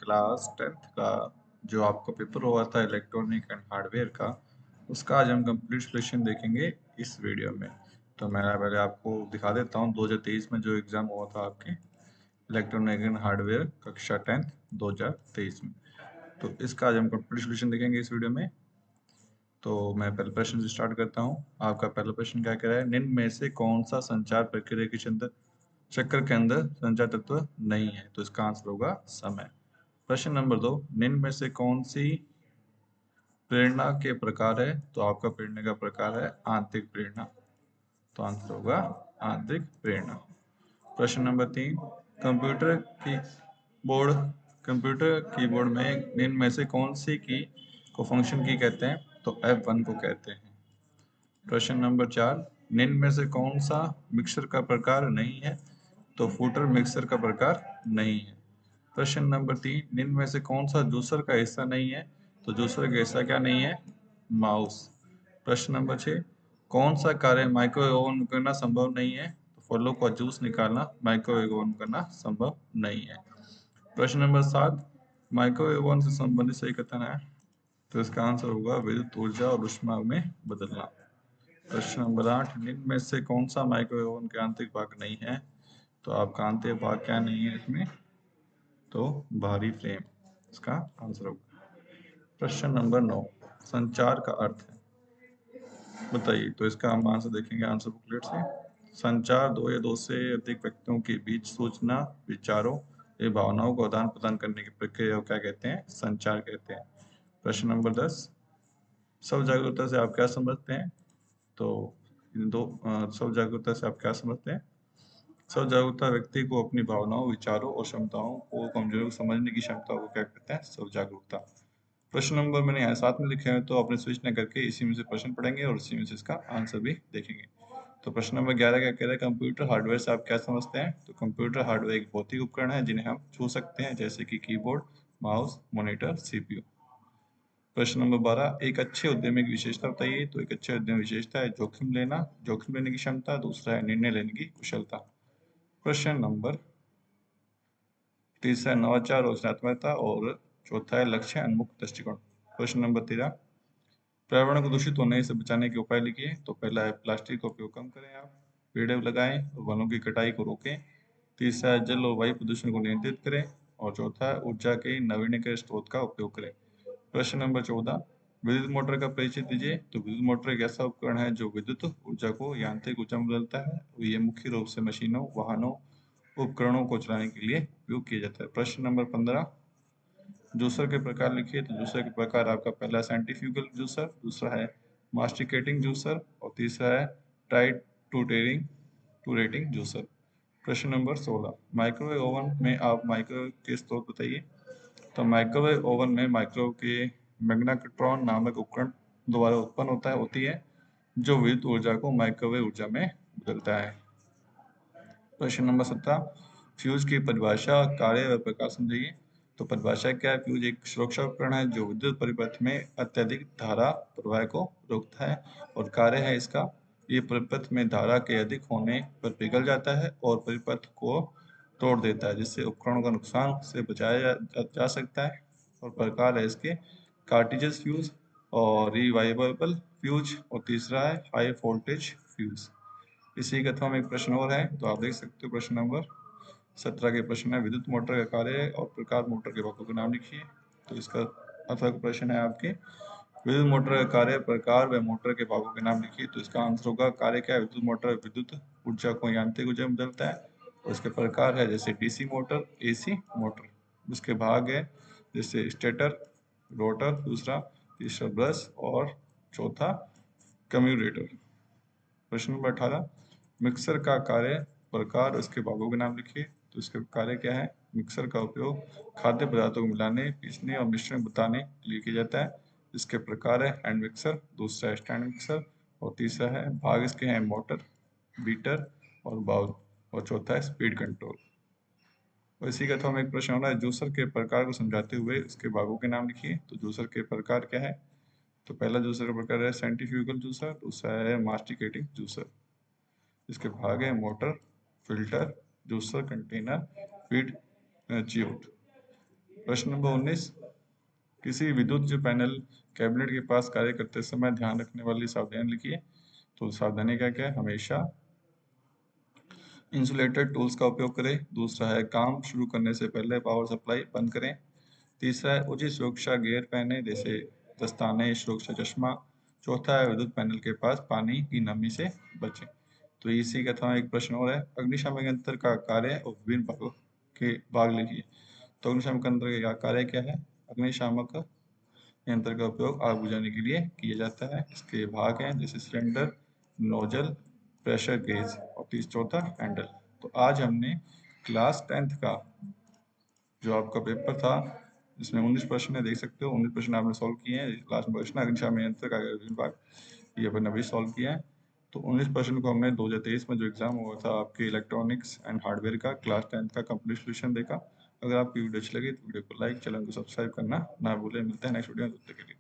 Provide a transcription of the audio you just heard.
Class 10th का जो आपका पेपर हुआ था इलेक्ट्रॉनिक एंड हार्डवेयर का, उसका आज हम कंप्लीट सॉल्यूशन देखेंगे इस वीडियो में। तो मैं पहले आपको दिखा देता हूँ 2023 में जो एग्ज़ाम हुआ था आपके इलेक्ट्रॉनिक एंड हार्डवेयर कक्षा 10th 2023 में। तो इसका आज हम कंप्लीट सॉल्यूशन देखेंगे इस वीडियो में। तो मैं पहले प्रश्न से स्टार्ट करता हूँ। आपका पहला प्रश्न क्या कह रहा है, निम्न में से कौन सा संचार प्रक्रिया के चक्र के अंदर संचार तत्व नहीं है? तो इसका आंसर होगा समय। प्रश्न नंबर 2, निम्न में से कौन सी प्रेरणा के प्रकार है? तो आपका प्रेरणा का प्रकार है आंतरिक प्रेरणा, तो आंसर होगा आंतरिक प्रेरणा। प्रश्न नंबर 3, कंप्यूटर की बोर्ड कंप्यूटर कीबोर्ड में निम्न में से कौन सी की को फंक्शन की कहते हैं? तो F1 को कहते हैं। प्रश्न नंबर 4, निम्न में से कौन सा मिक्सर का प्रकार नहीं है? तो फूटर मिक्सर का प्रकार नहीं है। प्रश्न नंबर 3, निम्न में से कौन सा जूसर का हिस्सा नहीं है? तो जूसर का हिस्सा क्या नहीं है? माउस। प्रश्न नंबर 6, कौन सा कार्य माइक्रोवेव ओवन में करना संभव नहीं है? तो फलों का जूस निकालना माइक्रोवेव ओवन में करना संभव नहीं है। प्रश्न नंबर 7, माइक्रोवेव ओवन से संबंधित सही कथन है? तो इसका आंसर होगा विद्युत ऊर्जा और ऊष्मा में बदलना। प्रश्न नंबर 8, निम्न में से कौन सा माइक्रोवेव ओवन के आंतरिक भाग नहीं है? तो आपका आंतरिक भाग क्या नहीं है इसमें? तो बाहरी फ्रेम इसका आंसर होगा। प्रश्न नंबर 9, संचार का अर्थ है बताइए। तो इसका हम आंसर देखेंगे आंसर बुकलेट से। संचार दो या दो से अधिक व्यक्तियों के बीच सूचना, विचारों या भावनाओं को आदान प्रदान करने की प्रक्रिया को क्या कहते हैं? संचार कहते हैं। प्रश्न नंबर 10, स्व जागरूकता से आप क्या समझते हैं? तो इन दो स्व जागरूकता से आप क्या समझते हैं? स्व जागरूकता व्यक्ति को अपनी भावनाओं, विचारों और क्षमताओं को कमजोरियों को समझने की क्षमता को क्या कहते हैं? स्व जागरूकता। प्रश्न नंबर मैंने यहाँ साथ में लिखे हैं, तो अपने स्विच न करके इसी में से प्रश्न पढ़ेंगे और इसी में से इसका आंसर भी देखेंगे। तो प्रश्न नंबर 11 क्या कह रहा है, कंप्यूटर हार्डवेयर से आप क्या समझते हैं? तो कंप्यूटर हार्डवेयर एक भौतिक उपकरण है जिन्हें हम छू सकते हैं, जैसे कि कीबोर्ड, माउस, मॉनिटर, सीपीयू। प्रश्न नंबर 12, एक अच्छे उद्यमी की विशेषता बताइए। तो एक अच्छे उद्यमी विशेषता है जोखिम लेने की क्षमता, दूसरा है निर्णय लेने की कुशलता। प्रश्न नंबर तीसरा है नवाचार और रचनात्मकता, और चौथा है लक्ष्य उन्मुख दृष्टिकोण। प्रश्न नंबर 13, पर्यावरण को दूषित होने से बचाने के उपाय लिखिए। तो पहला है प्लास्टिक का उपयोग कम करें, आप पेड़ लगाएं और वनों की कटाई को रोकें। तीसरा है जल और वायु प्रदूषण को नियंत्रित करें, और चौथा है ऊर्जा के नवीनीकरण स्रोत का उपयोग करें। प्रश्न नंबर 14, विद्युत मोटर का परिचय दीजिए। तो विद्युत मोटर एक ऐसा उपकरण है जो विद्युत ऊर्जा को यांत्रिक ऊर्जा में बदलता है। ये मुख्य रूप से मशीनों, वाहनों, उपकरणों को चलाने के लिए उपयोग किया जाता है। प्रश्न नंबर 15, जूसर के प्रकार लिखिए। तो जूसर के प्रकार आपका पहला सेंट्रीफ्यूगल जूसर, दूसरा है मास्टिकेटिंग जूसर, और तीसरा है टाइट्रूरेटिंग जूसर। प्रश्न नंबर 16, माइक्रोवेव ओवन में आप माइक्रोवेव के स्रोत बताइए। तो माइक्रोवेव ओवन में माइक्रोवेव के मैग्नेट्रॉन नामक उपकरण द्वारा उत्पन्न होती है, जो विद्युत ऊर्जा को माइक्रोवेव ऊर्जा में बदलता है। प्रश्न नंबर 17, फ्यूज की परिभाषा, कार्य व प्रकार समझिए। तो परिभाषा क्या है? फ्यूज एक सुरक्षा उपकरण है जो विद्युत परिपथ में अत्यधिक धारा प्रवाह को रोकता है, और कार्य है इसका, ये परिपथ में धारा के अधिक होने पर पिघल जाता है और परिपथ को तोड़ देता है, जिससे उपकरणों का नुकसान से बचाया जा सकता है। और प्रकार है इसके कार्टिजेस फ्यूज और रिवाइवेबल फ्यूज, और तीसरा है हाई वोल्टेज फ्यूज। इसी कथा में एक प्रश्न और है, तो आप देख सकते हो प्रश्न नंबर 17 के प्रश्न है, विद्युत मोटर का कार्य और प्रकार मोटर के भागों के नाम लिखिए। तो इसका अथवा प्रश्न है आपके, विद्युत मोटर का कार्य, प्रकार व मोटर के भागों के नाम लिखिए। तो इसका आंसर होगा कार्य क्या है? विद्युत मोटर विद्युत ऊर्जा को यांत्रिक ऊर्जा में बदलता है, और इसके प्रकार है जैसे डीसी मोटर, एसी मोटर। उसके भाग है जैसे स्टेटर, रोटर, दूसरा, तीसरा ब्रश, और चौथा कम्यूटेटर। प्रश्न नंबर 18, मिक्सर का कार्य, प्रकार, उसके भागों के नाम लिखिए। तो इसका कार्य क्या है? मिक्सर का उपयोग खाद्य पदार्थों को मिलाने, पीसने और मिश्रण बताने के लिए किया जाता है। इसके प्रकार है हैंड मिक्सर, दूसरा है स्टैंड मिक्सर, और तीसरा है भाग इसके हैं मोटर, बीटर और बाउल, और चौथा है स्पीड कंट्रोल। और इसी का तो हम एक प्रश्न हो रहा है, जूसर के प्रकार को समझाते हुए उसके भागों के नाम लिखिए। तो जूसर के प्रकार क्या है? तो पहला जूसर का प्रकार है सेंट्रीफ्यूगल जूसर, दूसरा है मास्टिकेटिंग जूसर। इसके भाग है motor, filter, juicer, container, feed, chute. प्रश्न नंबर 19, किसी विद्युत जो पैनल कैबिनेट के पास कार्य करते समय ध्यान रखने वाली सावधानियां लिखिए। तो सावधानी क्या क्या है? हमेशा इंसुलेटेड टूल्स का उपयोग करें। दूसरा है काम शुरू करने से पहले पावर सप्लाई बंद करें। तीसरा है उचित सुरक्षा गियर पहने, जैसे दस्ताने, सुरक्षा चश्मा। चौथा है विद्युत पैनल के पास पानी की नमी से बचें। तो इसी का था एक प्रश्न और है, अग्निशामक यंत्र का कार्य और विभिन्न भागों के भाग लिखिए। तो अग्निशामक यंत्र का कार्य क्या है? अग्निशामक यंत्र का उपयोग आग बुझाने के लिए किया जाता है। इसके भाग हैं जैसे सिलेंडर, नोजल, प्रेशर गेज और चौथा हैंडल। तो आज हमने क्लास 10th का जो आपका पेपर था, इसमें 19 प्रश्न है, देख सकते हो 19 प्रश्न आपने सॉल्व किए हैं। लास्ट प्रश्न अग्निशामक यंत्र का विभाग, ये अपन अभी सॉल्व किया है। तो 19 प्रश्न को हमने 2023 में जो एग्जाम हुआ था आपके इलेक्ट्रॉनिक्स एंड हार्डवेयर का क्लास 10th का कंप्लीट सोल्यूशन देखा। अगर आपकी वीडियो अच्छी लगी तो वीडियो को लाइक, चैनल को सब्सक्राइब करना ना भूलें। मिलते हैं नेक्स्ट वीडियो में, तब तक के लिए।